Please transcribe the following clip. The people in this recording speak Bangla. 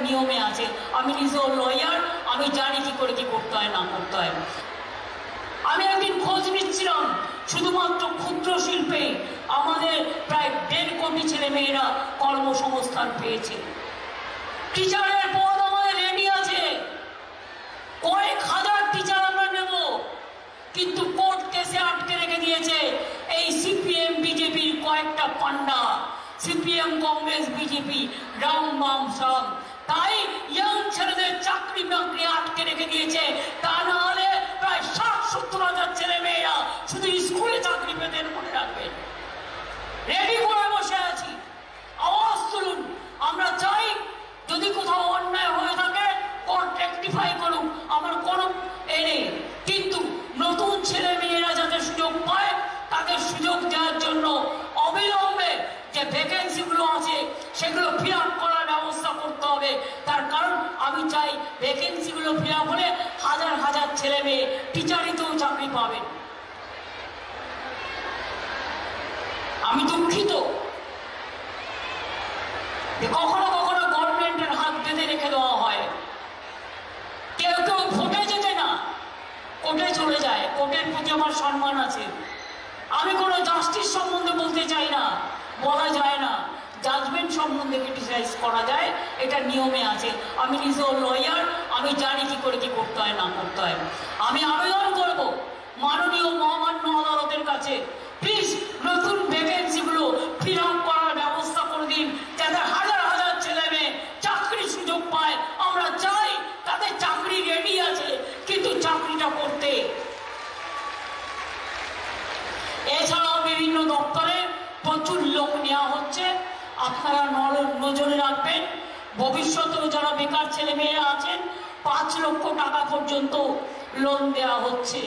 নিয়মে আছে। আমি নিজেও লয়ার, আমি জানি কি করে কি করতে হয় না করতে হয়। আমি একদিন খোঁজ নিচ্ছিলাম, শুধুমাত্র ক্ষুদ্র শিল্পে আমাদের প্রায় 1.5 কোটি ছেলে মেয়েরা কর্মসংস্থান পেয়েছে। টিচারের পদ আমাদের রেডি আছে, কয়েক হাজার টিচার আমরা নেব, কিন্তু কোর্ট কেসে আটকে রেখে দিয়েছে এই সিপিএম বিজেপির কয়েকটা পান্ডা, সিপিএম কংগ্রেস বিজেপি রাম বাম সাম। তাই ইয়াং ছেলেদের চাকরি বাকরি আটকে রেখে দিয়েছে। তা না হলে প্রায় 60-70 হাজার ছেলে মেয়েরা শুধু স্কুলে চাকরি পেতেন, মনে রাখবেন। রেডি করে বসে আছি, আওয়াজ তুলুন। আমরা চাই যদি কোথাও অন্যায় হয়ে থাকে কোর্ট রেকটিফাই করুক, আমার কোনো নেই, কিন্তু নতুন ছেলে মেয়েরা যাতে সুযোগ পায় তাদের সুযোগ দেওয়ার জন্য অবিলম্বে যে ভ্যাকেন্সিগুলো আছে সেগুলো ফিল আপ করার ব্যবস্থা করতে হবে। তার কারণ আমি চাই ভ্যাকেন্সিগুলো ফিল আপ হলে হাজার হাজার ছেলে মেয়ে টিচারিতেও চাকরি পাবেন। আমি দুঃখিত যে কখনো কখনো গভর্নমেন্টের হাত বেঁধে রেখে দেওয়া হয়। কেউ কেউ ভোটে যেতে না, কোর্টে চলে যায়। কোর্টের প্রতি আমার সম্মান আছে। আমি কোনো জাস্টিস সম্বন্ধে বলতে চাই না, বলা যায় না। জাজমেন্ট সম্বন্ধে ক্রিটিসাইজ করা যায়, এটা নিয়মে আছে। আমি নিজেও লয়ার, আমি জানি কি করে কি করতে হয় না করতে হয়। আমি আবেদন করব মাননীয় মহামান্য আদালতের কাছে, প্লিজ নতুন ভ্যাকেন্সিগুলো ফিল আপ করার ব্যবস্থা করে দিন, যাতে হাজার হাজার ছেলে মেয়ে চাকরির সুযোগ পায়। আমরা চাই তাদের চাকরি রেডি আছে, কিন্তু চাকরিটা করতে। এছাড়াও বিভিন্ন দপ্তরে প্রচুর লোক নেওয়া হচ্ছে, আপনারা নজরে রাখবেন। ভবিষ্যতেও যারা বেকার ছেলে মেয়েরা আছেন 5 লক্ষ টাকা পর্যন্ত লোন দেওয়া হচ্ছে।